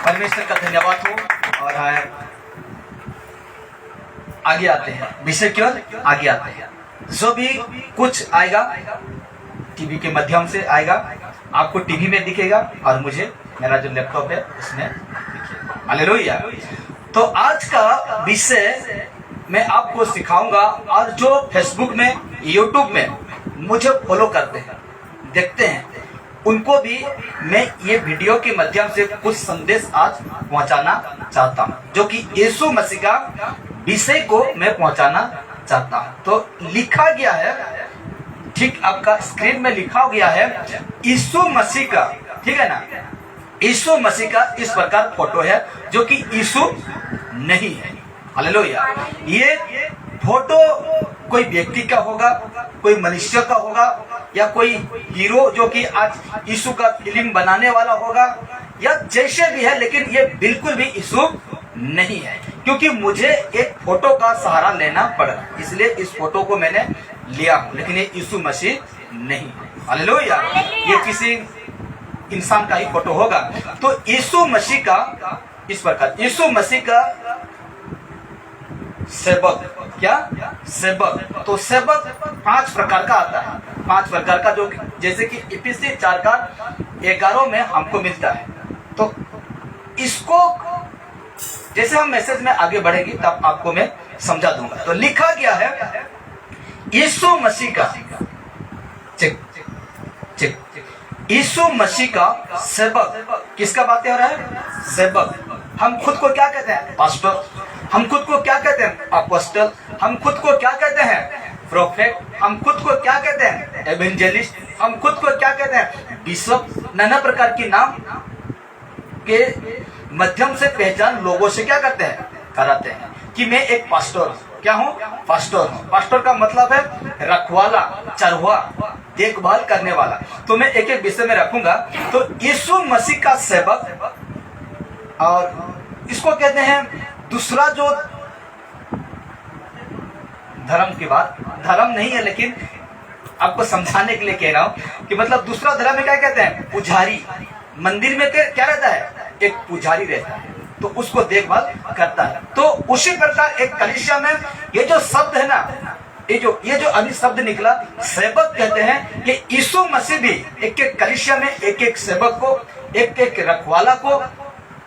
परमेश्वर का धन्यवाद हो। और आगे आते हैं विषय की ओर, आगे आते हैं। जो भी कुछ आएगा टीवी के माध्यम से आएगा, आपको टीवी में दिखेगा और मुझे मेरा जो लैपटॉप है उसमें दिखेगा। हालेलुया। तो आज का विषय मैं आपको सिखाऊंगा, और जो फेसबुक में, यूट्यूब में मुझे फॉलो करते हैं, देखते हैं, उनको भी मैं ये वीडियो के माध्यम से कुछ संदेश आज पहुंचाना चाहता हूं, जो कि यीशु मसीह का विषय को मैं पहुंचाना चाहता हूं। तो लिखा गया है, ठीक आपका स्क्रीन में लिखा गया है, यीशु मसीह का, ठीक है ना, यीशु मसीह का इस प्रकार फोटो है जो कि यीशु नहीं है। हालेलुया। ये फोटो कोई व्यक्ति का होगा, कोई मनुष्य का होगा, या कोई हीरो जो कि आज यीशु का फिल्म बनाने वाला होगा, या जैसे भी है, लेकिन ये बिल्कुल भी यीशु नहीं है। क्योंकि मुझे एक फोटो का सहारा लेना पड़ा, इसलिए इस फोटो को मैंने लिया हूं, लेकिन ये यीशु मसीह नहीं है। हालेलुया। ये किसी इंसान का ही फोटो होगा। तो यीशु मसीह का इस प्रकार, यीशु मसीह का सेवक, क्या सेवक, तो सेवक 5 प्रकार का आता है। 5 प्रकार का, जो जैसे कि इफिसी 4:11 में हमको मिलता है। तो इसको जैसे हम मैसेज में आगे बढ़ेंगे तब आपको मैं समझा दूंगा। तो लिखा गया है यीशु मसीह का, चेक चेक, यीशु मसीह का सेवक। किसका बातें हो रहा है? सेवक। हम खुद को क्या कहते हैं? पास्टर। हम खुद को क्या कहते हैं? अपोस्टल। हम खुद को क्या कहते हैं? प्रोफेट। हम खुद को क्या कहते हैं? एवेंजलिस्ट। हम खुद को क्या कहते हैं? बिशप। नाना प्रकार के नाम के माध्यम से पहचान लोगों से क्या करते हैं? कराते हैं कि मैं एक पास्टर हूं। क्या हूं? पास्टर हूं। पास्टर का मतलब है रखवाला, चरवा, देखभाल करने वाला। तो मैं एक एक विषय में रखूंगा। तो यीशु मसीह का सेवक, और इसको कहते हैं दूसरा जो धर्म की बात, धर्म नहीं है लेकिन आपको समझाने के लिए कह रहा हूं कि मतलब दूसरा धर्म में क्या कहते हैं? पुजारी। मंदिर में क्या रहता है? एक पुजारी रहता है, तो उसको देखभाल करता है। तो उसी प्रकार एक कलीसिया में ये जो शब्द है ना, ये जो अभी शब्द निकला, सेवक कहते हैं कि यीशु मसीह भी एक एक कलीसिया में एक एक सेवक को, एक एक रखवाला को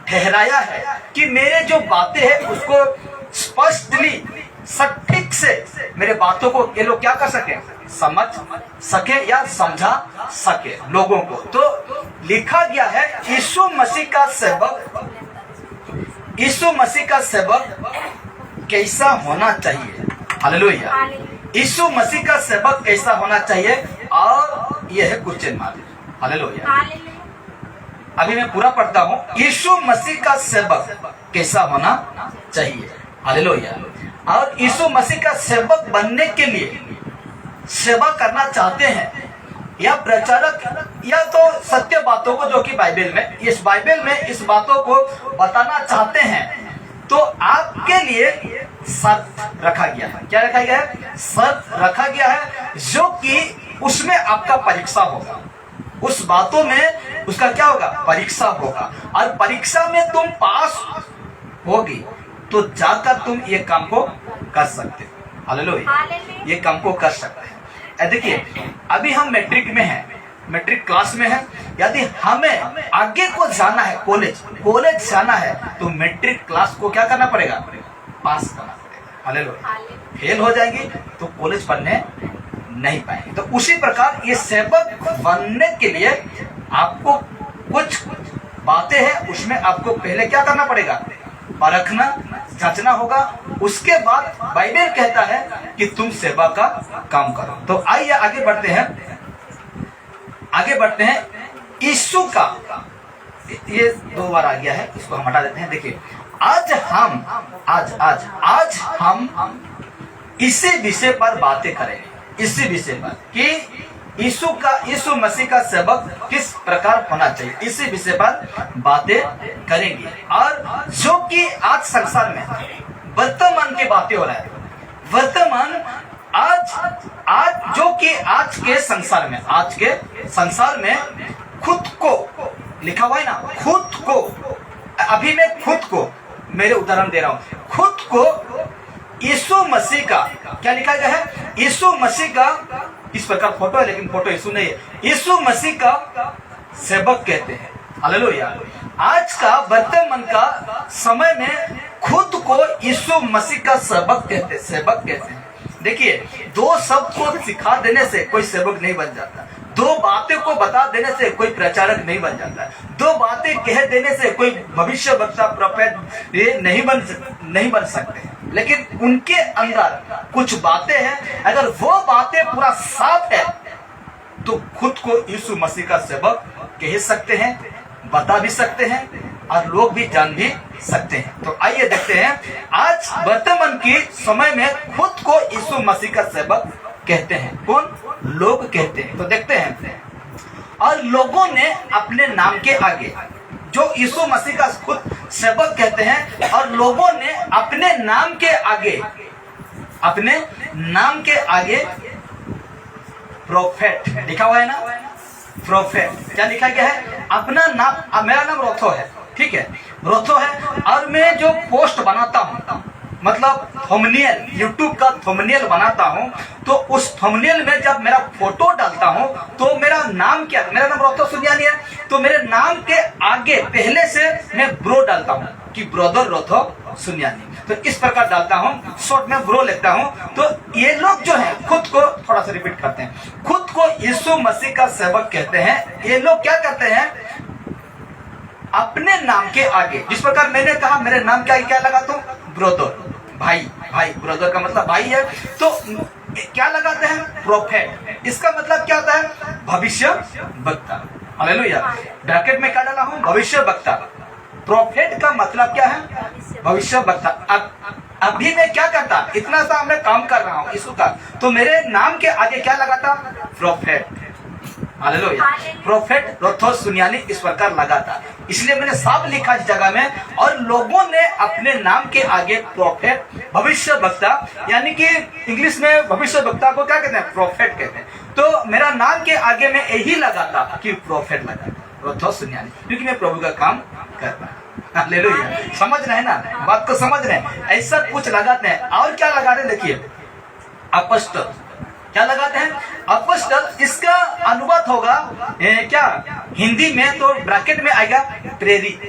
ठहराया है कि मेरे जो बातें हैं उसको स्पष्टली, सटीक से मेरे बातों को ये लोग क्या कर सके? समझ सके या समझा सके लोगों को। तो लिखा गया है यीशु मसीह का सेवक, यीशु मसीह का सेवक कैसा होना चाहिए? हालेलुया। यीशु मसीह का सेवक कैसा होना चाहिए? और यह है क्वेश्चन मार्क। हालेलुया। अभी मैं पूरा पढ़ता हूं। यीशु मसीह का सेवक कैसा होना चाहिए? हालेलुया। और यीशु मसीह का सेवक बनने के लिए सेवा करना चाहते हैं, या प्रचारक, या तो सत्य बातों को जो कि बाइबल में, इस बाइबल में इस बातों को बताना चाहते हैं, तो आपके लिए शर्त रखा गया है। क्या रखा गया है? शर्त रखा गया है, जो कि उसमें आपका परीक्षा होगा। उस बातों में उसका क्या होगा? परीक्षा होगा। और परीक्षा में तुम पास होगी तो जाकर तुम ये काम को कर सकते हो। हालेलुया। ये काम को कर सकते हैं। देखिए, अभी हम मैट्रिक में हैं, मैट्रिक क्लास में है। यदि हमें आगे को जाना है, कॉलेज जाना है, तो मैट्रिक क्लास को क्या करना पड़ेगा? पास करना पड़ेगा। हालेलुया। फेल हो जाएंगे तो कॉलेज पढ़ने नहीं पाएंगे। तो उसी प्रकार ये सेवक बनने के लिए आपको कुछ बातें हैं, उसमें आपको पहले क्या करना पड़ेगा? परखना, जांचना होगा। उसके बाद बाइबल कहता है कि तुम सेवा का काम करो। तो आइए आगे बढ़ते हैं, आगे बढ़ते हैं। यीशु का, ये 2 बार आ गया है, इसको हम हटा देते हैं। देखिए, आज हम इसी विषय पर बातें करेंगे, इसी विषय पर कि यीशु मसीह का सेवक किस प्रकार होना चाहिए, इसी विषय पर बातें करेंगे। और जो कि आज संसार में वर्तमान की बातें हो रहा है, वर्तमान आज जो कि आज के संसार में खुद को लिखा हुआ है ना, खुद को अभी मैं खुद को, मेरे उदाहरण दे रहा हूं, खुद को यीशु मसीह का, क्या लिखा गया है, यीशु मसीह का, इस प्रकार फोटो है लेकिन फोटो यीशु नहीं है, यीशु मसीह का सेवक कहते हैं। हालेलुया। आज का वर्तमान का समय में खुद को यीशु मसीह का सेवक कहते हैं। देखिए, दो शब्द को सिखा देने से कोई सेवक नहीं बन जाता, दो बातें को बता देने से कोई प्रचारक नहीं बन जाता, दो बातें कह देने से कोई भविष्य वक्ता, प्रोफेट ये नहीं बन सकते। लेकिन उनके अंदर कुछ बातें हैं, अगर वो बातें पूरा साफ है तो खुद को यीशु मसीह का सेवक कह सकते हैं, बता भी सकते हैं और लोग भी जान भी सकते हैं। तो आइए देखते हैं, आज वर्तमान के समय में खुद को यीशु मसीह का सेवक कहते हैं कौन? लोग कहते हैं। तो देखते हैं, और लोगों ने अपने नाम के आगे, जो यीशु मसीह का खुद सेवक कहते हैं, और लोगों ने अपने नाम के आगे प्रोफेट लिखा हुआ है ना, प्रोफेट क्या लिखा गया है? अपना नाम, मेरा नाम रोथो है, ठीक है, रोथो है, और मैं जो पोस्ट बनाता हूं, मतलब थंबनेल, यूट्यूब का थंबनेल बनाता हूं, तो उस थंबनेल में जब मेरा फोटो डालता हूं तो मेरा नाम क्या, मेरा नाम रोथो सुनियानी है, तो मेरे नाम के आगे पहले से मैं ब्रो डालता हूं कि ब्रदर रोथो सुनियानी, तो इस प्रकार डालता हूं, शॉर्ट में ब्रो लिखता हूं। तो ये लोग जो है खुद को, थोड़ा सा रिपीट करते हैं, खुद को यीशु मसीह का सेवक कहते हैं। ये लोग क्या करते हैं? अपने नाम के आगे, जिस प्रकार मैंने कहा मेरे नाम के आगे क्या लगाता हूं? ब्रदर, भाई, ब्रदर का मतलब भाई है, तो क्या लगाते हैं? प्रोफेट। इसका मतलब क्या होता है? भविष्य वक्ता। हालेलुया। ब्रैकेट में क्या डाला हूं? भविष्य वक्ता। प्रोफेट का मतलब क्या है? भविष्य वक्ता। अब अभी मैं क्या करता, इतना सा मैं काम कर रहा हूं यीशु का, तो मेरे नाम के आगे क्या लगाता? प्रोफेट। हालेलुया। प्रोफेट रोथो सुनियानी इस प्रकार लगाता, इसलिए मैंने साफ लिखा इस जगह में, और लोगों ने अपने नाम के आगे प्रोफेट, भविष्य वक्ता, यानी कि इंग्लिश में भविष्य वक्ता को क्या कहते हैं? प्रोफेट कहते हैं। तो मेरा नाम के आगे मैं यही लगाता कि प्रोफेट लगाता, रोथो सुनियानी, क्योंकि मैं प्रभु का काम कर रहा हूं। हालेलुया। समझ रहे हैं ना, बात को समझ रहे हैं? ऐसा कुछ लगाते हैं। और क्या लगाते हैं? देखिए, अपोस्टल, क्या लगाते हैं? अपोस्टल, इसका अनुवाद होगा क्या हिंदी में, तो ब्रैकेट में आएगा प्रेरित,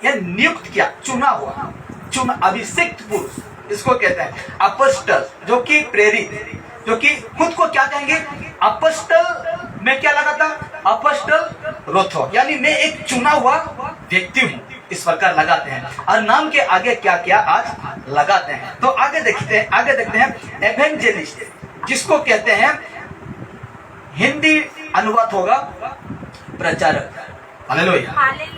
या नियुक्त किया, चुना हुआ, अभिषिक्त पुरुष, इसको कहते हैं अपोस्टल, जो कि प्रेरित, जो कि खुद को क्या कहेंगे? अपोस्टल में क्या लगाता? अपोस्टल रोथो, यानी मैं एक चुना हुआ व्यक्ति हूं, इस प्रकार लगाते हैं। और नाम के आगे क्या क्या आज लगाते हैं। तो आगे देखते हैं एवेंजेलिस्ट, जिसको कहते हैं, हिंदी अनुवाद होगा प्रचारक। हालेलुया।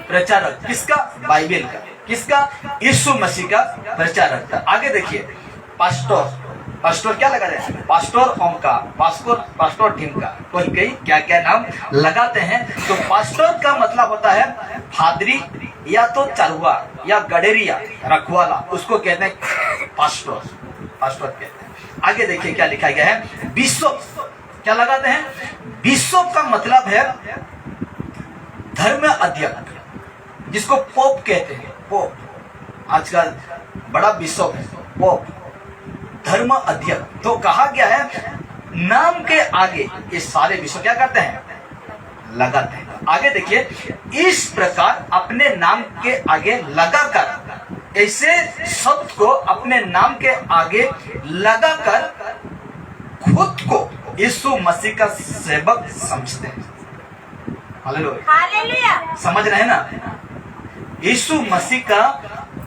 प्रचारक किसका? बाइबल का। किसका? यीशु मसीह का प्रचारक था। आगे देखिए, पास्टर, क्या लगा रहे हैं? पास्टर होम का, पास्टर टीम का, कोई क्या क्या नाम लगाते हैं। तो पास्टर का मतलब होता है फादरी, या तो चरवा, या गडेरिया, रखवाला, उसको कहते हैं पास्टर कहते हैं। आगे देखिए क्या लिखा गया है? बिशप, क्या लगाते हैं? बिशप का मतलब है धर्म अध्यक्ष, जिसको पोप कहते हैं। पोप आजकल बड़ा बिशप है, पोप, धर्म अध्यक्ष। तो कहा गया है नाम के आगे ये सारे बिशप क्या करते हैं? लगाते हैं। आगे देखिए, इस प्रकार अपने नाम के आगे लगाकर, ऐसे शब्द को अपने नाम के आगे लगाकर खुद को यीशु मसीह का सेवक समझते हैं। हालेलुया। समझ रहे हैं ना? यीशु मसीह का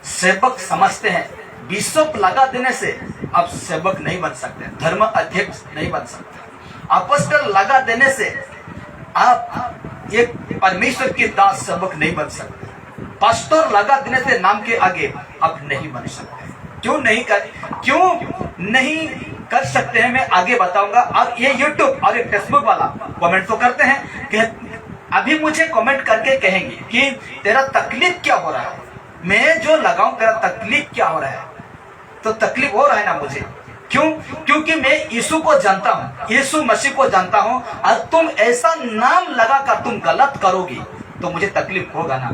सेवक समझते हैं। बिशप लगा देने से आप सेवक नहीं बन सकते, धर्म अध्यक्ष नहीं बन सकते। अपोस्टल लगा देने से आप एक परमेश्वर के दास सेवक नहीं बन सकते। पास्टर लगा देने से नाम के आगे आप नहीं बन सकते। क्यों नहीं कर सकते हैं, मैं आगे बताऊंगा। अब ये यूट्यूब और ये फेसबुक वाला कमेंट तो करते हैं कि अभी मुझे कमेंट करके कहेंगे कि तेरा तकलीफ क्या हो रहा है, मैं जो लगाऊं तेरा तकलीफ क्या हो रहा है। तो तकलीफ हो रहा है ना मुझे, क्यों? क्योंकि मैं यीशु को जानता हूं, यीशु मसीह को जानता हूं, और तुम ऐसा नाम लगाकर तुम गलत करोगी तो मुझे तकलीफ होगा ना।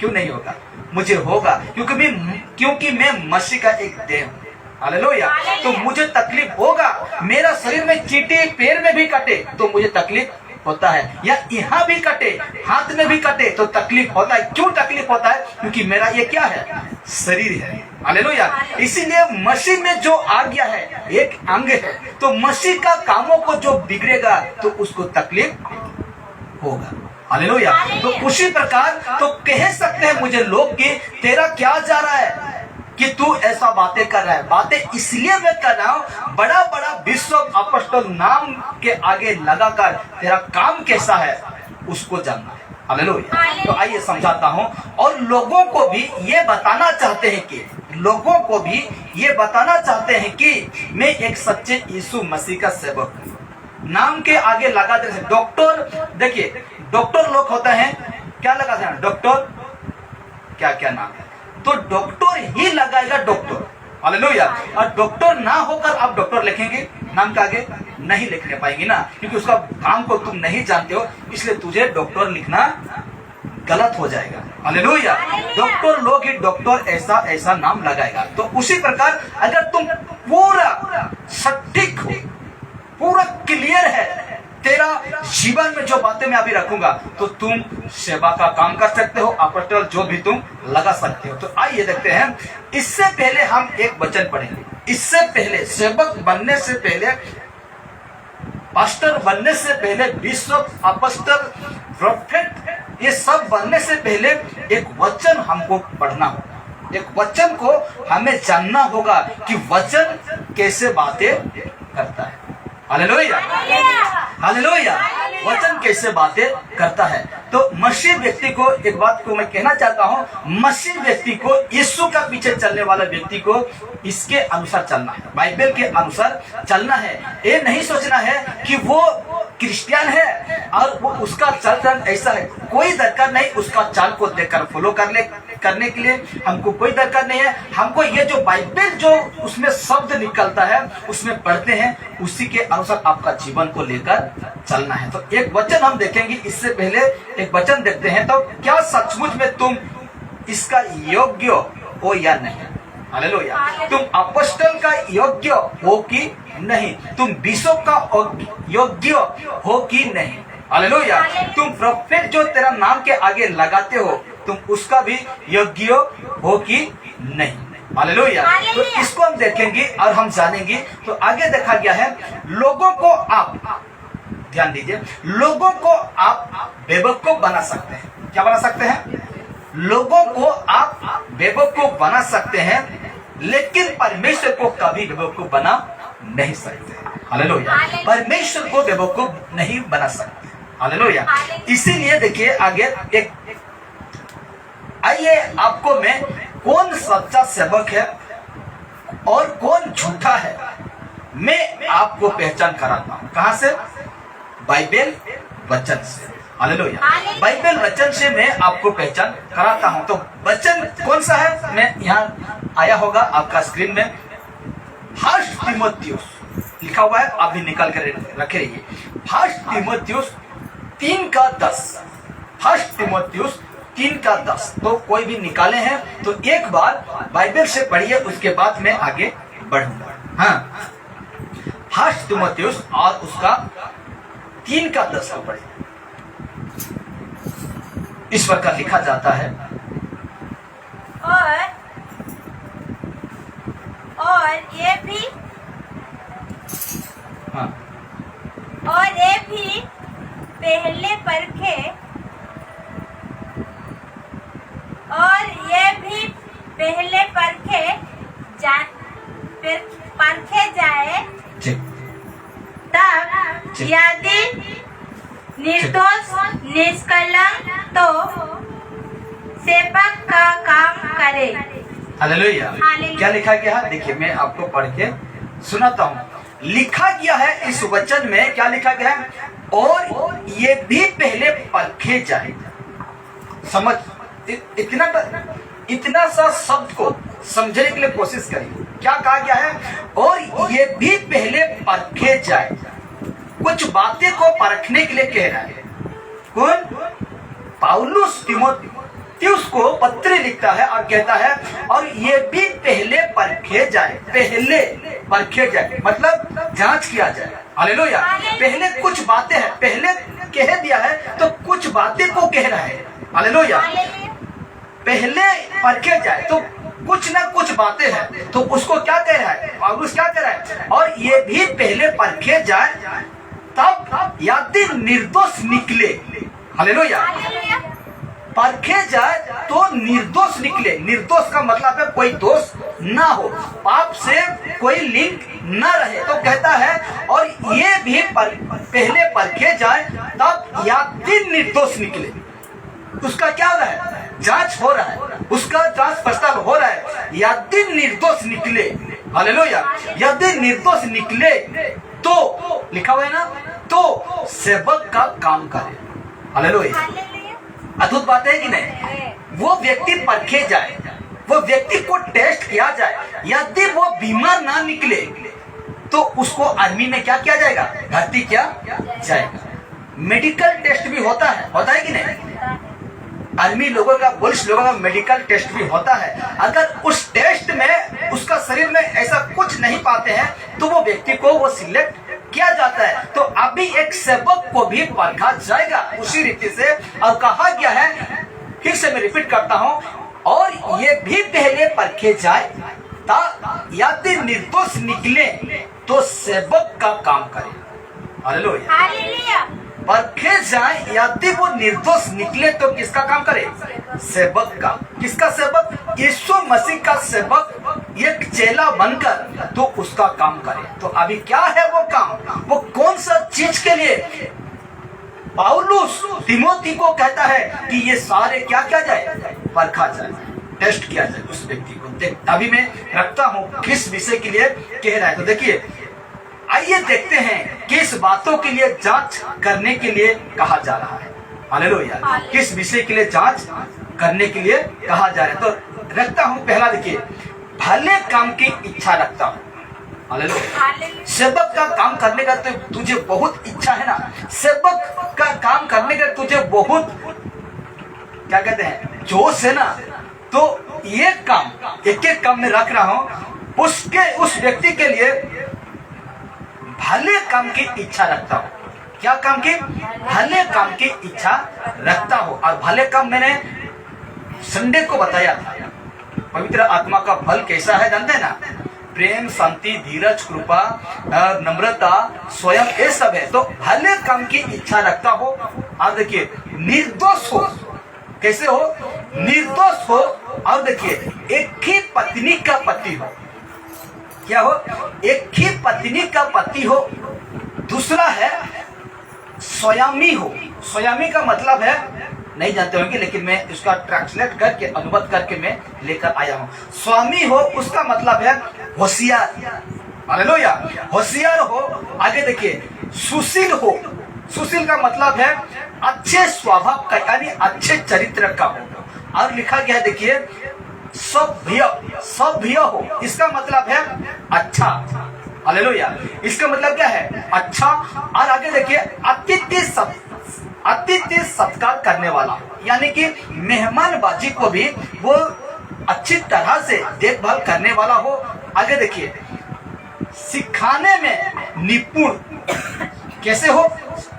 क्यों नहीं होगा? मुझे होगा, क्योंकि मैं मसीह का एक देह हूँ। हालेलुया। तो मुझे तकलीफ होगा। मेरा शरीर में चींटी पैर में भी कटे तो मुझे तकलीफ होता है, या यहाँ भी कटे, हाथ में भी कटे तो तकलीफ होता है। क्यों तकलीफ होता है? क्योंकि मेरा ये क्या है? शरीर है। हालेलुया। इसीलिए मसीह में जो आ गया है, एक अंग है, तो मसीह का कामों को जो बिगड़ेगा तो उसको तकलीफ होगा। हालेलुया। तो उसी प्रकार तो कह सकते हैं मुझे लोग कि तेरा क्या जा रहा है कि तू ऐसा बातें कर रहा है। बातें इसलिए मैं कर रहा हूं, बड़ा बड़ा विश्व अपॉस्टल नाम के आगे लगाकर तेरा काम कैसा है उसको जानना है। हालेलुया। तो आइए समझाता हूं, और लोगों को भी ये बताना चाहते हैं कि मैं एक सच्चे यीशु मसीह का सेवक हूं। नाम के आगे लगा दे। डॉक्टर, देखिए डॉक्टर लोग होते हैं, क्या लगाते हैं? डॉक्टर क्या क्या नाम है, तो डॉक्टर ही लगाएगा डॉक्टर। हालेलुया। और डॉक्टर ना होकर आप डॉक्टर लिखेंगे नाम के आगे, नहीं लिखने पाएंगे ना, क्योंकि उसका काम को तुम नहीं जानते हो, इसलिए तुझे डॉक्टर लिखना गलत हो जाएगा। हालेलुया। डॉक्टर लोग ही डॉक्टर ऐसा नाम लगाएगा। तो उसी प्रकार अगर तुम पूरा सटीक हो, पूरा क्लियर है तेरा जीवन में जो बातें मैं अभी रखूंगा, तो तुम सेवा का काम कर सकते हो, अपॉस्टल जो भी तुम लगा सकते हो। तो आइए देखते हैं। इससे पहले हम एक वचन पढ़ेंगे। इससे पहले सेवक बनने से पहले, पास्टर बनने से पहले, बिशप, अपॉस्टल, प्रोफेट, ये सब बनने से पहले एक वचन हमको पढ़ना होगा। एक वचन को हमें जानना होगा कि वचन कैसे बातें करता है। हालेलुया। हालेलुया। वचन कैसे बातें करता है। तो मसीह व्यक्ति को, एक बात को मैं कहना चाहता हूं, मसीह व्यक्ति को, यीशु का पीछे चलने वाला व्यक्ति को इसके अनुसार चलना है, बाइबल के अनुसार चलना है। ये नहीं सोचना है कि वो क्रिश्चियन है और वो उसका चाल चलन ऐसा है। कोई दरकार नहीं उसका चाल को देखकर फॉलो करने के लिए, हमको कोई दरकार नहीं है। हमको ये जो बाइबल जो उसमें शब्द निकलता है उसमें पढ़ते हैं, उसी के अनुसार आपका जीवन को लेकर चलना है। तो एक वचन हम देखेंगे। इससे पहले एक वचन देखते हैं, तो क्या सचमुच में तुम इसका योग्य हो या नहीं? हालेलुया। तुम अपॉस्टल का योग्य हो कि नहीं? तुम बिशप का योग्य हो कि नहीं? हालेलुया। तुम प्रोफेट जो तेरा नाम के आगे लगाते हो, तुम उसका भी योग्य हो कि नहीं? हालेलुया। तो इसको हम देखेंगे और हम जानेंगे। तो आगे देखा गया है, लोगों को आप, ध्यान दीजिए, लोगों को आप बेवकूफ बना सकते हैं। क्या बना सकते हैं? लोगों को आप बेवकूफ बना सकते हैं, लेकिन परमेश्वर को कभी बेवकूफ बना नहीं सकते। हालेलुया। परमेश्वर को बेवकूफ नहीं बना सकते। हालेलुया। इसीलिए देखिए आगे एक, आइए आपको मैं कौन सच्चा सेवक है और कौन झूठा है मैं आपको पहचान कराता हूं। कहां से? बाइबल वचन से। हालेलुया। बाइबल वचन से मैं आपको पहचान कराता हूं। तो वचन कौन सा है? मैं यहाँ आया होगा आपका स्क्रीन में, फर्स्ट तीमुथियुस लिखा हुआ है, आप भी निकाल कर रखे रहिए। फर्स्ट तीमुथियुस 3:10। फर्स्ट तीमुथियुस 3:10। तो कोई भी निकाले हैं तो एक बार बाइबल से पढ़िए, उसके बाद मैं आगे बढ़ूंगा। हाँ, फर्स्ट तीमुथियुस और उसका 3:10 को पढ़िए। इस प्रकार लिखा जाता है, और ये भी, हाँ, और ये भी पहले परखे, और ये भी पहले परखे जाए, तब यदि निर्दोष निष्कलंक तो सेवक का काम करे। हालेलुया। क्या लिखा गया है? देखिए मैं आपको पढ़ के सुनाता हूँ। लिखा गया है इस वचन में, क्या लिखा गया है? और ये भी पहले परखे जाए। समझ, इतना सा शब्द को समझने के लिए कोशिश करिए। क्या कहा गया है? और ये भी पहले परखे जाए। कुछ बातें को परखने के लिए कह रहा है। कौन? पौलुस व्यक्ति उसको पत्र लिखता है और कहता है और ये भी पहले परखे जाए, पहले परखे जाए मतलब जांच किया जाए। हालेलुया। पहले कुछ बातें हैं, पहले कह दिया है तो कुछ बातें को कह रहा है। हालेलुया। पहले परखे जाए तो कुछ ना कुछ बातें हैं, तो उसको क्या कह रहा है पौलुस, क्या कह रहा है और ये भी पहले परखे जाए तब यदि निर्दोष निकले। हालेलुया। परखे जाए तो निर्दोष निकले। निर्दोष का मतलब है कोई दोष ना हो, पाप से कोई लिंक ना रहे। तो कहता है और ये भी पहले परखे जाए तब यदि निर्दोष निकले। उसका क्या हो रहा है, जांच हो रहा है, उसका जांच पड़ताल हो रहा है। यदि निर्दोष निकले, हालेलुया, यदि निर्दोष निकले तो लिखा हुआ है ना, तो सेवक का काम करे। हालेलुया। अद्भुत बात है कि नहीं। वो व्यक्ति परखे जाए, वो व्यक्ति को टेस्ट किया जाए, यदि वो बीमार ना निकले तो उसको आर्मी में क्या किया जाएगा, भर्ती किया जाएगा। मेडिकल टेस्ट भी होता है कि नहीं। आर्मी लोगों का, पुलिस लोगों का मेडिकल टेस्ट भी होता है। अगर उस टेस्ट में उसका शरीर में ऐसा कुछ नहीं पाते हैं तो वो व्यक्ति को वो सिलेक्ट किया जाता है। तो अभी एक सेवक को भी परखा जाएगा उसी रीति से। और कहा गया है, फिर से मैं रिपीट करता हूं, और ये भी पहले परखे जाए यदि निर्दोष निकले तो सेवक का काम करे। हालेलुया। परखे जाए यदि वो निर्दोष निकले तो किसका काम करे, सेवक का। किसका सेवक, यीशु मसीह का सेवक एक चेला बनकर तो उसका काम करे। तो अभी क्या है वो काम, वो कौन सा चीज के लिए पौलुस तिमोथी को कहता है कि ये सारे क्या किया जाए, परखा जाए, टेस्ट किया जाए उस व्यक्ति को। अभी मैं रखता हूँ किस विषय के लिए कह रहा है। तो देखिए, आइए देखते हैं किस बातों के लिए जांच करने के लिए कहा जा रहा है। हालेलुया। किस विषय के लिए जांच करने के लिए कहा जा रहा है। तो रखता हूं पहला, देखिए, भले काम की इच्छा रखता हूं। हालेलुया। सेवक का काम करने का तो तुझे बहुत इच्छा है ना, सेवक का काम करने का तुझे बहुत क्या कहते हैं, जोश है ना। तो ये काम एक एक काम में रख रहा हूं, उसके उस व्यक्ति के लिए भले काम की इच्छा रखता हूं। क्या काम की, भले काम की इच्छा रखता हूं। और भले काम मैंने संडे को बताया था। पवित्र आत्मा का फल कैसा है जानते हैं ना, प्रेम, शांति, धीरज, कृपा, नम्रता, स्वयं, ये सब है। तो भले काम की इच्छा रखता हो। और देखिए, निर्दोष हो। कैसे हो, निर्दोष हो। और देखिए, एक ही पत्नी का पति हो। क्या हो, एक ही पत्नी का पति हो। दूसरा है स्वयामी हो। स्वयामी का मतलब है, नहीं जानते होंगे लेकिन मैं इसका ट्रांसलेट करके, अनुवाद करके मैं लेकर आया हूं। स्वामी हो उसका मतलब है होशियार। हालेलुया। होशियार हो। आगे देखिए, सुशील हो। सुशील का मतलब है अच्छे स्वभाव का, यानी अच्छे चरित्र का हो। और लिखा गया है, देखिए, सभ्य हो। इसका मतलब है अच्छा। हालेलुया। इसका मतलब क्या है, अच्छा। और आगे देखिए, अतिथि सत्कार करने वाला, यानी कि मेहमानबाजी को भी वो अच्छी तरह से देखभाल करने वाला हो। आगे देखिए, सिखाने में निपुण। कैसे हो,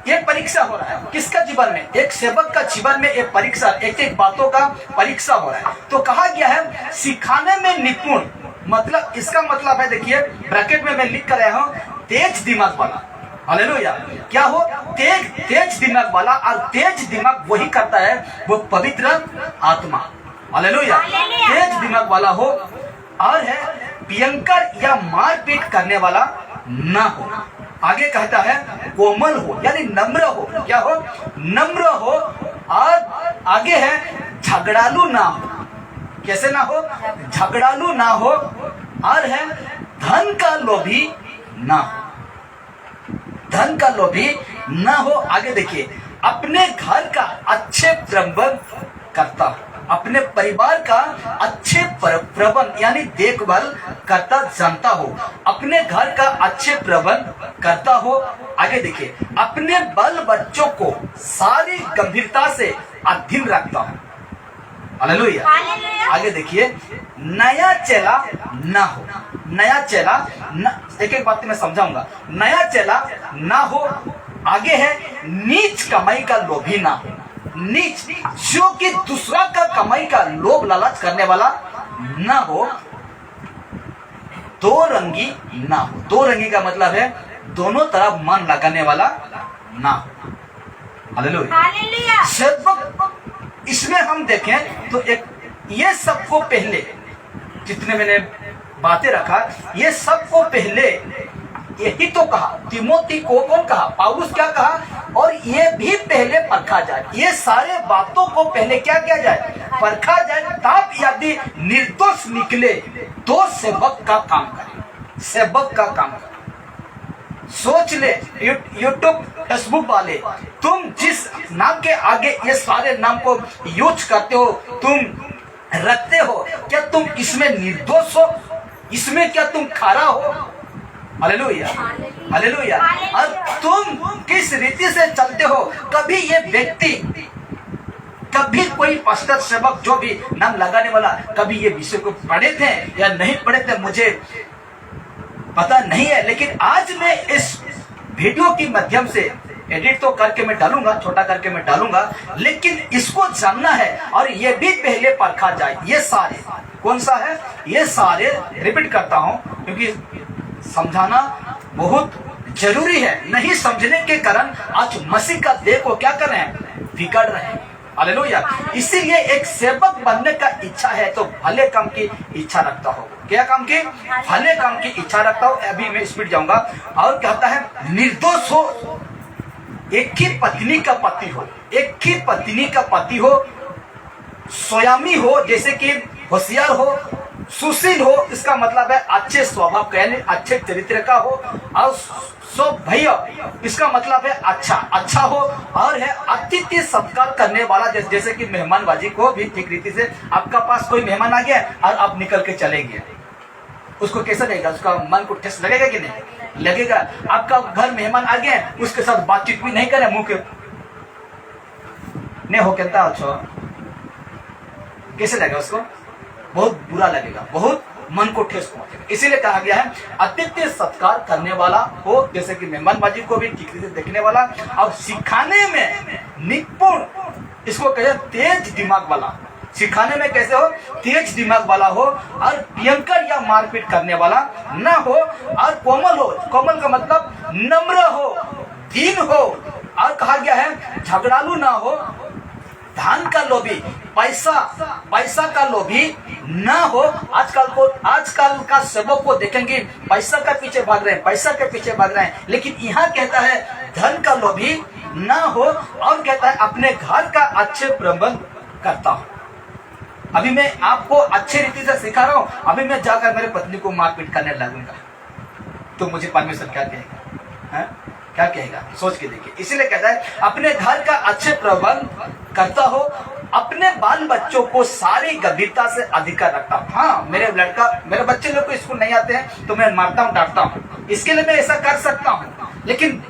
ये परीक्षा हो रहा है किसका जीवन में, एक सेवक का जीवन में एक परीक्षा, एक एक बातों का परीक्षा हो रहा है। तो कहा गया है सिखाने में निपुण, मतलब इसका मतलब है, देखिए ब्रैकेट में मैं लिख कर आया हूं, तेज दिमाग वाला। हालेलुया। क्या हो, तेज दिमाग वाला। और तेज दिमाग वही करता है, वो पवित्र आत्मा। हालेलुया। तेज दिमाग वाला हो। और है भयंकर या मारपीट करने वाला ना हो। आगे कहता है कोमल हो, यानी नम्र हो। क्या हो, नम्र हो। और आगे है झगड़ालू ना हो। कैसे ना हो, झगड़ालू ना हो। और है धन का लोभी ना हो। धन का लोभी ना हो। आगे देखिए, अपने घर का अच्छे प्रबंध करता हो, अपने परिवार का अच्छे प्रबंध यानी देखभाल करता जानता हो, अपने घर का अच्छे प्रबंध करता हो। आगे देखिए, अपने बाल बच्चों को सारी गंभीरता से अधीन रखता हो। हालेलुया। हालेलुया। आगे देखिए, नया चेला ना हो। नया चेला एक एक बात मैं समझाऊंगा। नया चेला ना हो, आगे है नीच कमाई का लोभी ना हो। नीच जो कि दूसरा का कमाई का लोभ लालच करने वाला ना हो। दो रंगी ना हो। दो रंगी का मतलब है दोनों तरफ मन लगाने वाला ना हो। हालेलुया। हालेलुया। सेवक इसमें हम देखें तो एक ये सबको पहले जितने मैंने बातें रखा, ये सबको पहले यही तो कहा तिमोथी को। कौन कहा? पौलुस। क्या कहा? और ये भी पहले परखा जाए। ये सारे बातों को पहले क्या किया जाए? परखा जाए, तब यदि निर्दोष निकले तो सेवक का काम करे। सेवक का काम करे। सोच ले, यूट्यूब फेसबुक वाले, तुम जिस नाम के आगे ये सारे नाम को यूज करते हो, तुम रखते हो, क्या तुम इसमें निर्दोष हो? इसमें क्या तुम खरा हो? हालेलुया। हालेलुया। और तुम किस रीति से चलते हो? कभी ये व्यक्ति, कभी कोई पास्टर सेवक जो भी नाम लगाने वाला, कभी ये विषय को पढ़े थे या नहीं पढ़े थे मुझे पता नहीं है, लेकिन आज मैं इस वीडियो के माध्यम से एडिट तो करके मैं डालूंगा, छोटा करके मैं डालूंगा, लेकिन इसको जानना है और ये भी पहले परखा जाए। ये सारे कौन सा है? ये सारे रिपीट करता हूं क्योंकि समझाना बहुत जरूरी है। नहीं समझने के कारण आज मसीह का देह को क्या कर रहे हैं? बिगाड़ रहे हैं। हालेलुया। इसीलिए एक सेवक बनने का इच्छा है तो भले काम की इच्छा रखता हो। क्या काम की? भले काम की इच्छा रखता हो। अभी मैं स्पीड जाऊंगा। और कहता है निर्दोष हो, एक ही पत्नी का पति हो, एक ही पत्नी का पति हो, स्वयामी हो, जैसे कि होशियार हो, सुशील हो, इसका मतलब है अच्छे स्वभाव का यानी अच्छे चरित्र का हो, और सो भैया इसका मतलब है अच्छा हो, और है अतिथि सत्कार करने वाला, जैसे कि मेहमानबाजी को भी ठीक रीति से। आपका पास कोई मेहमान आ गया और आप निकल के चले गए, उसको कैसा लगेगा? उसका मन को ठेस लगेगा कि नहीं लगेगा? आपका घर मेहमान आ गया, उसके साथ बातचीत भी नहीं करे, मुंह के नहीं हो कहता अच्छा, कैसे लगेगा उसको? बहुत बुरा लगेगा, बहुत मन को ठेस पहुंचेगा। इसीलिए कहा गया है अतिथि सत्कार करने वाला हो, जैसे कि मेहमानबाजी को भी ठीक से देखने वाला, और सिखाने में निपुण, इसको कहते तेज दिमाग वाला। सिखाने में कैसे हो? तेज दिमाग वाला हो, और भयंकर या मारपीट करने वाला ना हो, और कोमल हो। कोमल का मतलब नम्र हो, दीन हो, और कहा गया है झगड़ालू ना हो, धन का लोभी, पैसा का लोभी ना हो। आजकल का सेवक को देखेंगे पैसा का पीछे भाग रहे हैं, पैसा के पीछे भाग रहे हैं, लेकिन यहाँ कहता है धन का लोभी ना हो, और कहता है अपने घर का अच्छे प्रबंध करता हूँ। अभी मैं आपको अच्छे रीति से सिखा रहा हूँ, अभी मैं जाकर मेरे पत्नी को मारपीट करने लगूंगा तो मुझे परमेश्वर क्या कहेगा? है? क्या कहेगा? सोच के देखिए। इसीलिए कहता है अपने घर का अच्छे प्रबंध करता हो, अपने बाल बच्चों को सारी गंभीरता से अधिकार रखता हूँ। हाँ, मेरे बच्चे लोग को स्कूल नहीं आते हैं तो मैं मारता हूँ, डांटता हूँ, इसके लिए मैं ऐसा कर सकता हूँ, लेकिन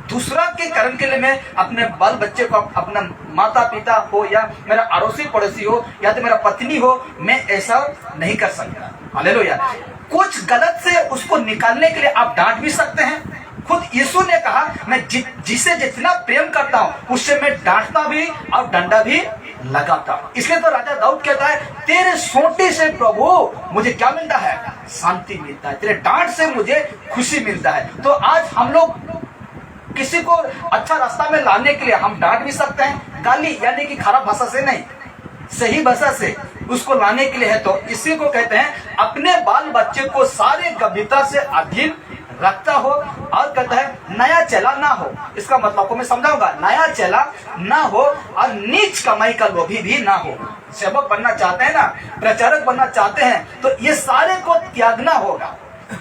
दूसरा के कारण के लिए मैं अपने बाल बच्चे को, अपना माता पिता हो या मेरा अड़ोसी पड़ोसी हो या तो मेरा पत्नी हो, मैं ऐसा नहीं कर सकता। हालेलुया। कुछ गलत से उसको निकालने के लिए आप डांट भी सकते हैं। खुद यीशु ने कहा मैं जिसे जितना प्रेम करता हूं उससे मैं डांटता भी और डंडा भी लगाता हूं। इसलिए तो राजा दाऊद कहता है तेरे सोटे से प्रभु मुझे क्या मिलता है? शांति मिलता है, तेरे डांट से मुझे खुशी मिलता है। तो आज हम लोग किसी को अच्छा रास्ता में लाने के लिए हम डांट भी सकते हैं, गाली यानी कि खराब भाषा से नहीं, सही भाषा से उसको लाने के लिए है। तो इसी को कहते हैं अपने बाल बच्चे को सारे गंभीरता से अधीन रखता हो, और कहता है नया चेला ना हो। इसका मतलब को मैं समझाऊंगा। नया चेला ना हो और नीच कमाई का लोभी भी ना हो। सेवक बनना चाहते हैं ना, प्रचारक बनना चाहते हैं, तो ये सारे को त्यागना होगा।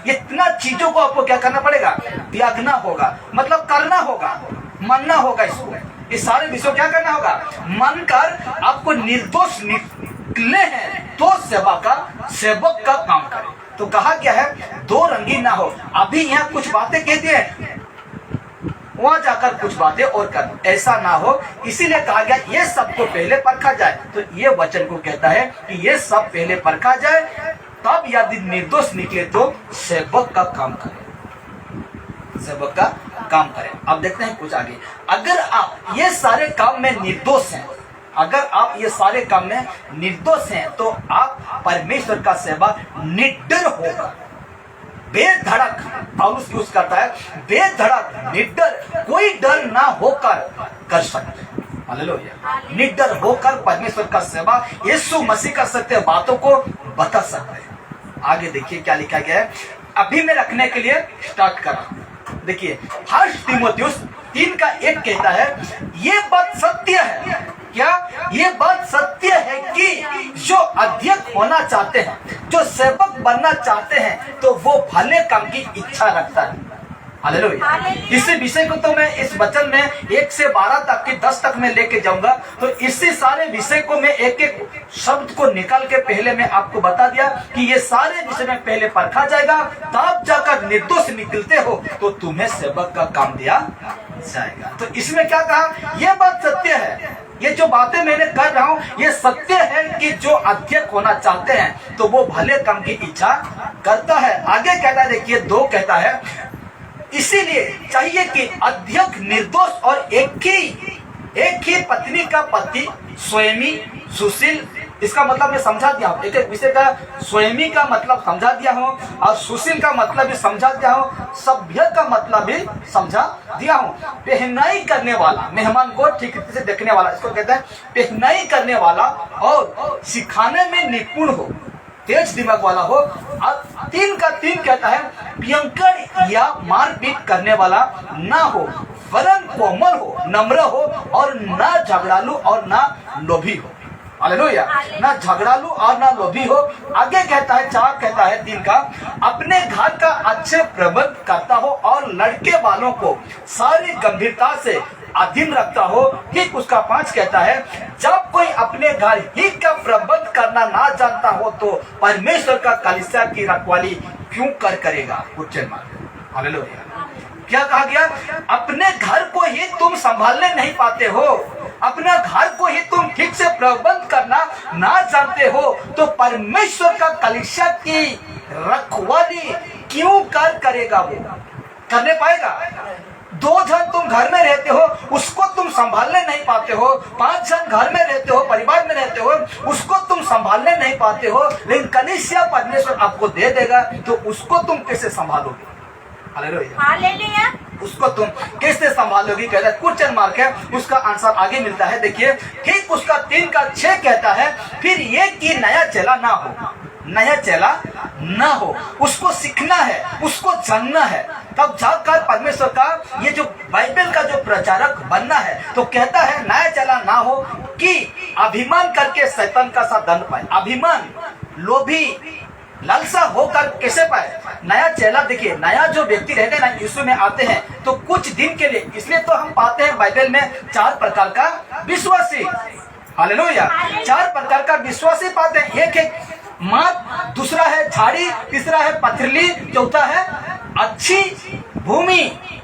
इतना चीजों को आपको क्या करना पड़ेगा? त्यागना होगा, मतलब करना होगा, मानना होगा। इसको इस सारे विषय क्या करना होगा? मन कर आपको निर्दोष निकले हैं तो सेवक का काम करे। तो कहा क्या है? दो रंगी ना हो। अभी यहाँ कुछ बातें कहती है, वहां जाकर कुछ बातें और कर, ऐसा ना हो। इसीलिए कहा गया ये सबको पहले परखा जाए। तो ये वचन को कहता है कि ये सब पहले परखा जाए, तब यदि निर्दोष निकले तो सेवक का काम करे, सेवक का काम करें। अब देखते हैं कुछ आगे। अगर आप ये सारे काम में निर्दोष हैं, अगर आप ये सारे काम में निर्दोष हैं, तो आप परमेश्वर का सेवा निडर होगा, बेधड़क, पौलुस यूज करता है, बेधड़क, निडर, कोई डर ना होकर कर सकते हैं। हालेलुया। निडर होकर परमेश्वर का सेवा यीशु मसीह कर सकते हैं, बातों को बता सकते हैं। आगे देखिए क्या लिखा गया है, अभी मैं रखने के लिए स्टार्ट कर रहा हूं। देखिए हर तीमुथियुस 3:1 कहता है, ये बात सत्य है। क्या ये बात सत्य है कि जो अध्यक्ष होना चाहते हैं, जो सेवक बनना चाहते हैं, तो वो भले काम की इच्छा रखता है। हालेलुया। इसी विषय को तो मैं इस वचन में 1 से 12 तक की 10 तक में लेके जाऊंगा। तो इसी सारे विषय को मैं एक एक शब्द को निकाल के पहले मैं आपको बता दिया कि ये सारे विषय में पहले परखा जाएगा, तब जाकर निर्दोष निकलते हो तो तुम्हें सेवक का काम दिया जाएगा। तो इसमें क्या कहा, यह बात सत्य है, ये जो बातें मैंने कर रहा हूं ये सत्य है कि जो अध्यक्ष होना चाहते हैं तो वो भले काम की इच्छा करता है। आगे कहता है, देखिए 2 कहता है, इसीलिए चाहिए कि अध्यक्ष निर्दोष और एक ही पत्नी का पति, स्वयमी, सुशील, इसका मतलब मैं समझा दिया हूँ। एक एक विषय का स्वयमी का मतलब समझा दिया हूँ और सुशील का मतलब भी समझा दिया हूँ, सभ्य का मतलब भी समझा दिया हूँ। पहनाई करने वाला, मेहमान को ठीक से देखने वाला, इसको कहते हैं पहनाई करने वाला, और सिखाने में निपुण हो, तेज दिमाग वाला हो। और 3 कहता है, भयंकर या मारपीट करने वाला ना हो, वरन कोमल हो, नम्र हो, और ना झगड़ालू और ना लोभी हो। हालेलुया। ना झगड़ालू और ना लोभी हो। आगे कहता है 4 कहता है 3 का, अपने घर का अच्छे प्रबंध करता हो और लड़के वालों को सारी गंभीरता से अधीन रखता हो। ठीक उसका 5 कहता है, जब कोई अपने घर ही का प्रबंध करना ना जानता हो तो परमेश्वर का कलीसिया की रखवाली क्यों करेगा। हालेलुया। क्या कहा गया, अपने घर को ही तुम संभालने नहीं पाते हो, अपना घर को ही तुम ठीक से प्रबंध करना ना जानते हो तो परमेश्वर का कलीसिया की रखवाली क्यों करेगा। वो करने पाएगा। 2 जन तुम घर में रहते हो, उसको तुम संभालने नहीं पाते हो। 5 जन घर में रहते हो, परिवार में रहते हो, उसको तुम संभालने नहीं पाते हो, लेकिन कलीसिया परमेश्वर आपको दे देगा तो उसको तुम कैसे संभालोगे। हालेलुया। उसको तुम कैसे संभालोगी, कहता है क्वेश्चन मार्क है, उसका आंसर आगे मिलता है। देखिए ठीक उसका 3:6 कहता है, फिर ये कि नया चेला ना हो, नया चेला ना हो, उसको सीखना है, उसको जानना है, तब जाकर परमेश्वर का ये जो बाइबल का जो प्रचारक बनना है। तो कहता है नया चेला ना हो कि अभिमान करके शैतान का सा दंड पाए। अभिमान, लोभी, लालसा होकर कैसे पाए। नया चेला, देखिए नया जो व्यक्ति रहते हैं ना, यीशु में आते हैं तो कुछ दिन के लिए, इसलिए तो हम पाते हैं बाइबल में 4 प्रकार का विश्वासी। हालेलुया। 4 प्रकार का विश्वासी पाते हैं। एक माँ, दूसरा है झाड़ी, तीसरा है पथरीली, चौथा है अच्छी भूमि।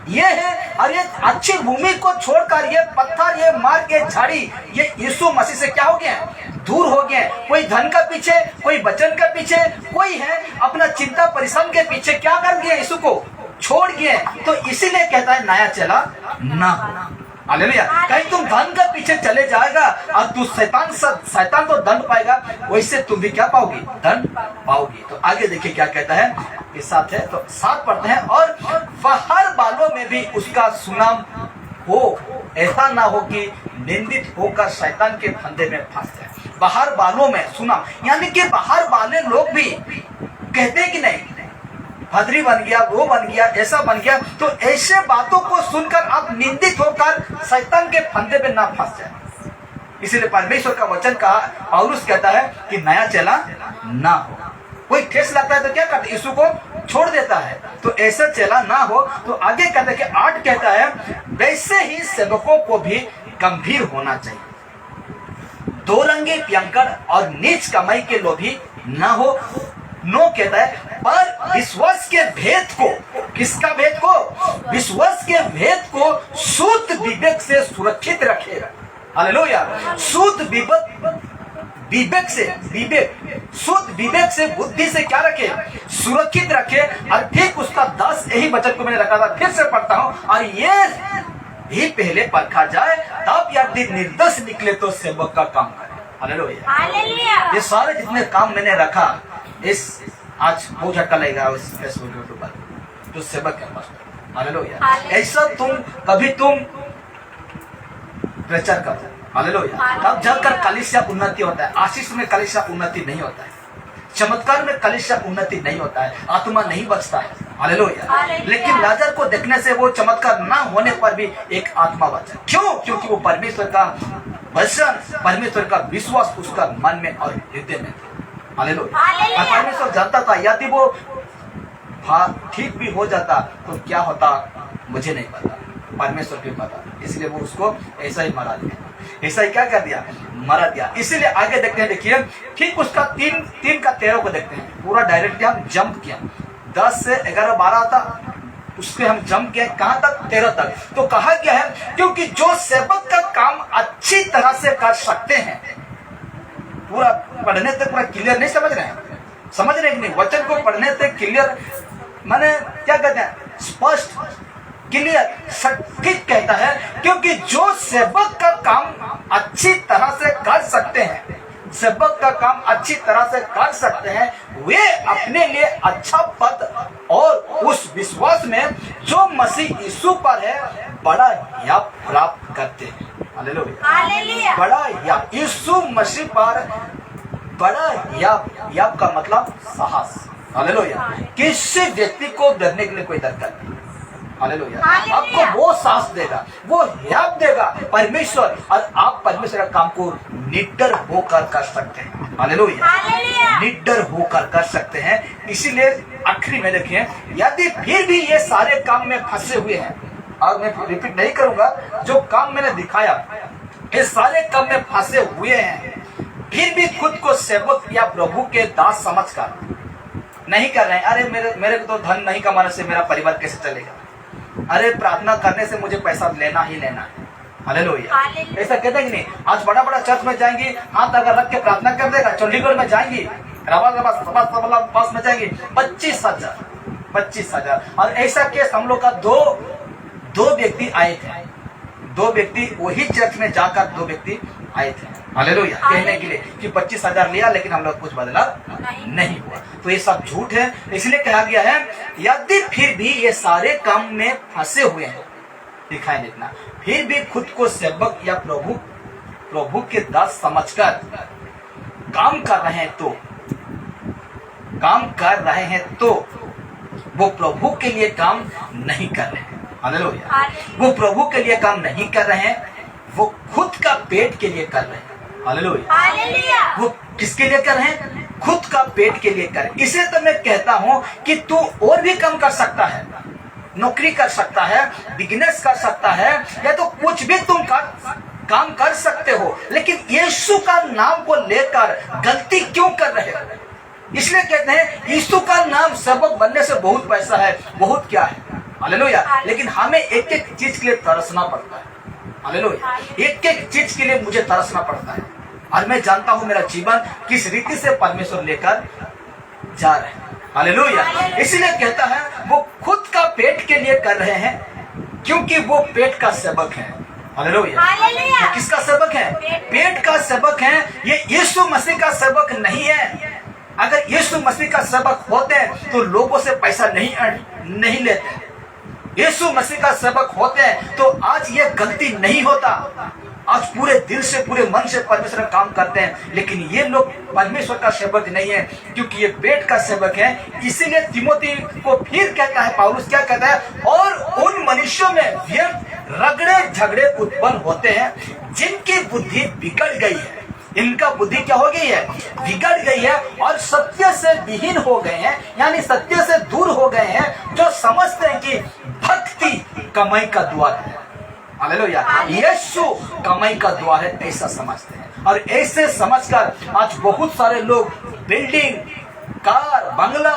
ये है, और ये अच्छी भूमि को छोड़कर ये पत्थर, ये मार्ग, ये झाड़ी, ये यीशु मसीह से क्या हो गए, दूर हो गए। कोई धन का पीछे, कोई वचन के पीछे, कोई है अपना चिंता परिश्रम के पीछे क्या कर गया, यीशु को छोड़ गए। तो इसीलिए कहता है नया चला ना हो। हालेलुया। कहीं तुम धन के पीछे चले जाएगा और तू शैतान तो दंड पाएगा, वैसे तुम भी क्या पाओगी, दंड पाओगी। तो आगे देखिए क्या कहता है, ये 7 है तो 7 पढ़ते हैं, और बाहर बालों में भी उसका सुनाम हो, ऐसा ना हो कि निंदित होकर शैतान के फंदे में फंस जाए। बाहर बालों में सुनाम, यानी कि बाहर वाले लोग भी कहते कि नहीं, भद्री बन गया, वो बन गया, ऐसा बन गया, तो ऐसे बातों को सुनकर आप निंदित होकर शैतान के फंदे पे ना फंस जाए। इसीलिए परमेश्वर का वचन कहा, पौलुस कहता है कि नया चेला ना हो। कोई ठेस लगता है तो क्या करता है, यीशु को छोड़ देता है। तो ऐसा चेला ना हो। तो आगे कहता है कि 8 कहता है, वैसे ही सेवकों को भी गंभीर होना चाहिए, 2 रंगे, भयंकर और नीच कमाई के लोभी ना हो, नो कहता है, पर विश्वास के भेद को, किसका भेद को? विश्वास के भेद को शुद्ध विवेक से सुरक्षित रखेगा। हालेलुया। शुद्ध विवेक से, शुद्ध विवेक से, बुद्धि से क्या रखे? सुरक्षित रखे। और ठीक उसका 10 यही वचन को मैंने रखा था, फिर से पढ़ता हूं, और ये भी पहले परखा जाए, तब यदि निर्दोष निकले तो सेवक का काम करे। हालेलुया। ये सारे जितने काम मैंने रखा, इस आज बहुत झटका लगेगा उस फेसबुक यूट्यूब पर, जो सेवक है पास्टर। हालेलुया। ऐसा कभी तुम प्रचार करते, हालेलुया, तब जाकर कलीसिया उन्नति होता है। आशीष में कलीसिया उन्नति नहीं होता है, चमत्कार में कलीसिया उन्नति नहीं होता है, आत्मा नहीं बचता है। हालेलुया। लेकिन लाजर को देखने से वो चमत्कार ना होने पर भी एक आत्मा बचा। क्यों? क्योंकि वो परमेश्वर का वचन, परमेश्वर का विश्वास उसका मन में और हृदय में था। हालेलुया। और परमेश्वर जानता था यदि वो ठीक भी हो जाता तो क्या होता मुझे नहीं पता, परमेश्वर को पता, इसलिए वो उसको ऐसा ही मारा दिया। ऐसा ही क्या कर दिया? मारा दिया। इसीलिए आगे देखते हैं, देखिए ठीक उसका 3 का 13 को देखते हैं। पूरा डायरेक्टली हम जंप किया, 10 से 11 12 था, उसके हम जंप किया कहां तक? 13 तक। तो कहा गया है, क्योंकि जो सेवक का काम अच्छी तरह से कर सकते हैं, पूरा पढ़ने तक पूरा क्लियर नहीं समझ रहे हैं, समझ रहे हैं कि नहीं? वचन को पढ़ने तक क्लियर माने क्या कहते हैं? स्पष्ट, क्लियर, सटीक कहता है, क्योंकि जो सेवक का काम अच्छी तरह से कर सकते हैं, सेवक का काम अच्छी तरह से कर सकते हैं, वे अपने लिए अच्छा पद और उस विश्वास में जो मसीह यीशु पर है बड़ा याब प्राप्त करते हैं। हालेलुया। बड़ा याब, यीशु मसीह पर बड़ा याब का मतलब साहस। हालेलुया। किसी व्यक्ति को डरने के लिए कोई दरकार नहीं। हालेलुया। आपको वो साहस देगा, वो याद देगा परमेश्वर, और आप परमेश्वर के काम को निडर होकर कर सकते हैं। हालेलुया। निडर होकर कर सकते हैं। इसीलिए आखिरी में देखिए, यदि फिर भी ये सारे काम में फंसे हुए हैं, और मैं रिपीट नहीं करूंगा, जो काम मैंने दिखाया ये सारे काम में फंसे हुए हैं, फिर भी खुद को सेवक या प्रभु के दास समझकर नहीं कर रहे हैं। अरे मेरे को तो धन नहीं कमाने से मेरा परिवार कैसे चलेगा, अरे प्रार्थना करने से मुझे पैसा लेना ही लेना है। हालेलुया। ऐसा कहते हैं कि नहीं? आज बड़ा बड़ा चर्च में जाएंगी, हाथ अगर रख के प्रार्थना कर देगा, चंडीगढ़ में जाएंगी, रवा पास में जाएंगी, 25,000। और ऐसा केस हम लोग का दो व्यक्ति आए थे, 2 व्यक्ति वही चर्च में जाकर 2 व्यक्ति आए थे। हालेलुया। कहने के लिए कि 25,000 लिया, लेकिन हम लोग कुछ बदला नहीं हुआ। तो ये सब झूठ है। इसलिए कहा गया है, यदि फिर भी ये सारे काम में फंसे हुए हैं, दिखाई देना, फिर भी खुद को सेवक या प्रभु के दास समझकर काम कर रहे हैं तो वो प्रभु के लिए काम नहीं कर रहे हैं। हालेलुया। वो प्रभु के लिए काम नहीं कर रहे हैं, वो खुद का पेट के लिए कर रहे हैं। हालेलुया। वो किसके लिए कर रहे हैं? खुद का पेट के लिए कर। इसे तो मैं कहता हूं कि तू और भी काम कर सकता है, नौकरी कर सकता है, बिजनेस कर सकता है, या तो कुछ भी तुम काम कर सकते हो, लेकिन यीशु का नाम को लेकर गलती क्यों कर रहे हो? इसलिए कहते हैं यीशु का नाम सेवक बनने से बहुत पैसा है, बहुत क्या है। हालेलुया। लेकिन हमें एक एक चीज के लिए तरसना पड़ता है। हालेलुया। एक एक चीज के लिए मुझे तरसना पड़ता है, और मैं जानता हूं मेरा जीवन किस रीति से परमेश्वर लेकर जा रहे हैं। हालेलुया। इसलिए कहता है वो खुद का पेट के लिए कर रहे हैं, क्योंकि वो पेट का सेवक है। हालेलुया। वो किसका सेवक है? पेट का सेवक है। ये यीशु मसीह का सेवक नहीं है। अगर यीशु मसीह का सेवक होते तो लोगों से पैसा नहीं लेते। यीशु मसीह का सेवक होते हैं तो आज ये गलती नहीं होता। आज पूरे दिल से, पूरे मन से परमेश्वर का काम करते हैं, लेकिन ये लोग परमेश्वर का सेवक नहीं है, क्योंकि ये पेट का सेवक है। इसीलिए तिमोथी को फिर कहता है पौलुस, क्या कहता है? और उन मनुष्यों में व्यर्थ रगड़े झगड़े उत्पन्न होते हैं जिनकी बुद्धि बिगड़ गई है। इनका बुद्धि क्या हो गई है? बिगड़ गई है, और सत्य से विहीन हो गए हैं, यानी सत्य से दूर हो गए हैं, जो समझते हैं कि भक्ति कमाई का द्वार है। हालेलुया। यीशु कमाई का द्वार है, ऐसा समझते हैं। और ऐसे समझकर आज बहुत सारे लोग बिल्डिंग, कार बंगला,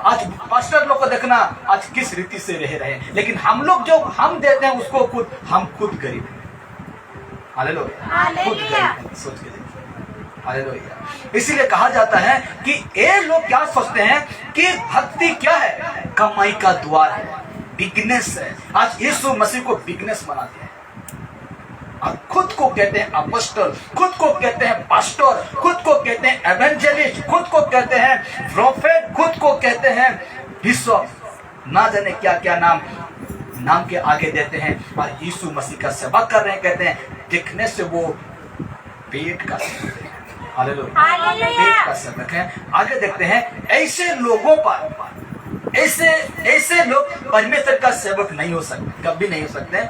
आज पास्टर लोग को देखना आज किस रीति से रह रहे हैं, लेकिन हम लोग जो हम देते हैं उसको हम खुद गरीब हैं। हालेलुया, खुद गरीब हैं, सोच के देखिए। हालेलुया। इसीलिए कहा जाता है कि ये लोग क्या सोचते हैं कि भक्ति क्या है, कमाई का द्वार है, बिजनेस है। आज यीशु मसीह को बिजनेस बना दिया है। अब खुद को कहते हैं अपोस्टल, खुद को कहते हैं पास्टर, खुद को कहते हैं एवेंजलिस्ट, खुद को कहते हैं प्रोफेट, खुद को कहते हैं बिशप, ना जाने क्या क्या नाम के आगे देते हैं, और यीशु मसीह का सेवा कर रहे हैं। कहते हैं दिखने से वो पेट का सेवक है। हालेलुया, पेट का सेवक है। आगे देखते हैं ऐसे लोगों पर, ऐसे लोग परमेश्वर का सेवक नहीं हो सकते, कभी नहीं हो सकते।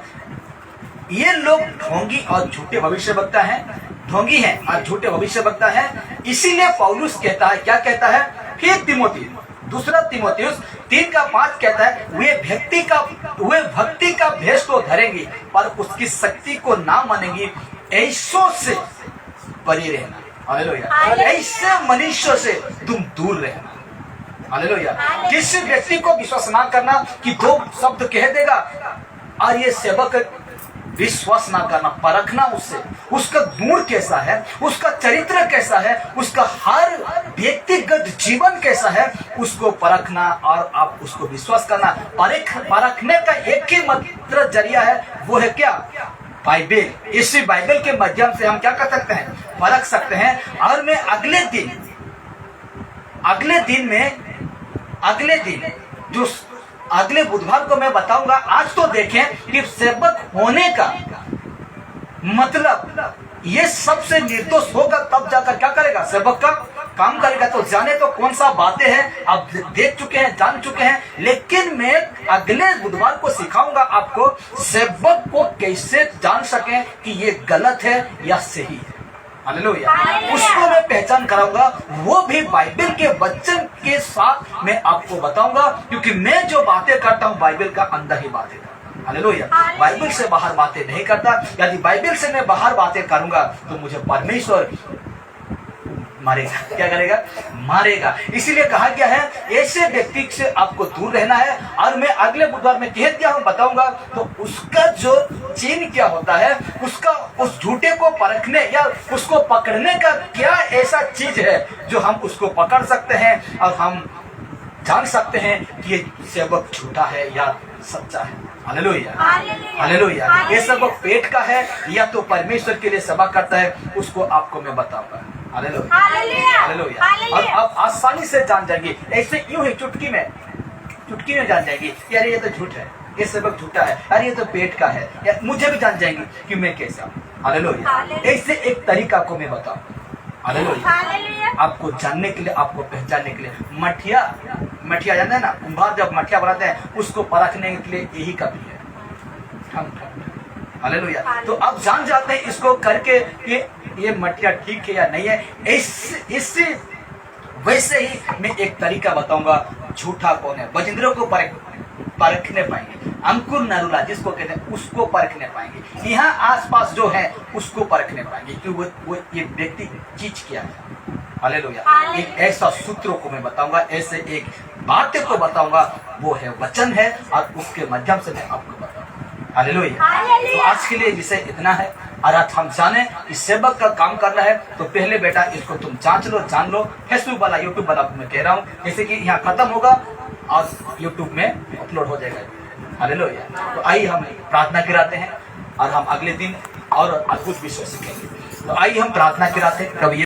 ये लोग ढोंगी और झूठे भविष्यवक्ता हैं, ढोंगी हैं और झूठे भविष्यवक्ता हैं। इसीलिए पौलुस कहता है, क्या कहता है, फिर दूसरा तीमुथियुस 3:5 कहता है, वे भक्ति का भेष तो धरेंगी पर उसकी शक्ति को ना मानेंगी, ऐसों से परे रहना। हालेलुया। ऐसे मनुष्यों से तुम दूर रहना। हालेलुया। किसी व्यक्ति को विश्वास ना करना कि 2 शब्द कह देगा और ये सेवक, विश्वास ना करना, परखना उससे, उसका गुण कैसा है, उसका चरित्र कैसा है, उसका हर व्यक्तिगत जीवन कैसा है, उसको परखना और आप उसको विश्वास करना। परखने का एक ही मात्र जरिया है, वो है क्या, बाइबल। इसी बाइबल के माध्यम से हम क्या कर सकते हैं, परख सकते हैं। और मैं अगले दिन जो अगले बुधवार को मैं बताऊंगा। आज तो देखें कि सेवक होने का मतलब ये सबसे निर्दोष होगा, तब जाकर क्या करेगा, सेवक का काम करेगा। तो जाने तो कौन सा बातें हैं आप देख चुके हैं, जान चुके हैं, लेकिन मैं अगले बुधवार को सिखाऊंगा आपको सेवक को कैसे जान सकें कि ये गलत है या सही है। हालेलुया। उसको मैं पहचान कराऊंगा, वो भी बाइबल के वचन के साथ मैं आपको बताऊंगा, क्योंकि मैं जो बातें करता हूँ बाइबल का अंदर ही बातें करता हूँ। हालेलुया। बाइबल से बाहर बातें नहीं करता। यदि बाइबल से मैं बाहर बातें करूंगा तो मुझे परमेश्वर मारेगा। क्या करेगा, मारेगा। इसीलिए कहा गया है ऐसे व्यक्ति से आपको दूर रहना है। और मैं अगले बुधवार में कह दिया हूं, बताऊंगा तो उसका जो चिन्ह क्या होता है, उसका उस झूठे को परखने या उसको पकड़ने का क्या ऐसा चीज है जो हम उसको पकड़ सकते हैं और हम जान सकते हैं कि ये सेवक झूठा है या सच्चा है। Hallelujah, hallelujah. ये सेवक पेट का है या तो परमेश्वर के लिए सेवा करता है, उसको आपको मैं बताऊंगा। Hallelujah, hallelujah. और आप आसानी से जान जाएंगे, ऐसे यूं ही चुटकी में जान जाएंगे, यार ये तो झूठ है, ये सेवक झूठा है, यार ये तो पेट का है, या मुझे भी जान जाएंगे कि मैं कैसा हूँ। हालेलुया। ऐसे एक तरीका को मैं बताऊँ। हालेलुया। आपको जानने के लिए, आपको पहचानने के लिए, मठिया जानते हैं ना, कुम्हार जब मठिया बनाते हैं उसको परखने के लिए यही कभी है। हालेलुया। तो आप जान जाते हैं इसको करके कि ये मठिया ठीक है या नहीं है। इससे वैसे ही मैं एक तरीका बताऊंगा, झूठा कौन है, बजिंद्रों को परखने पाएंगे, अंकुर नरुला जिसको कहते हैं उसको परखने पाएंगे, यहाँ आसपास जो है उसको परखने पाएंगे कि वो ये व्यक्ति चीज क्या है। हालेलुया। एक ऐसा सूत्रों को मैं बताऊंगा, ऐसे एक बातें को बताऊंगा, वो है वचन है और उसके माध्यम से मैं आपको बताऊंगा। हालेलुया। तो आज के लिए विषय इतना है। और आज हम जाने इस सेवक का काम करना है तो पहले बेटा इसको तुम जांच लो, जान लो। फेसबुक वाला, यूट्यूब वाला मैं कह रहा हूँ, जैसे कि यहाँ खत्म होगा और यूट्यूब में अपलोड हो जाएगा। हालेलुया। तो आइए हम प्रार्थना कराते हैं और हम अगले दिन और अद्भुत विषय सीखेंगे। तो आइए हम प्रार्थना कराते हैं। प्रभु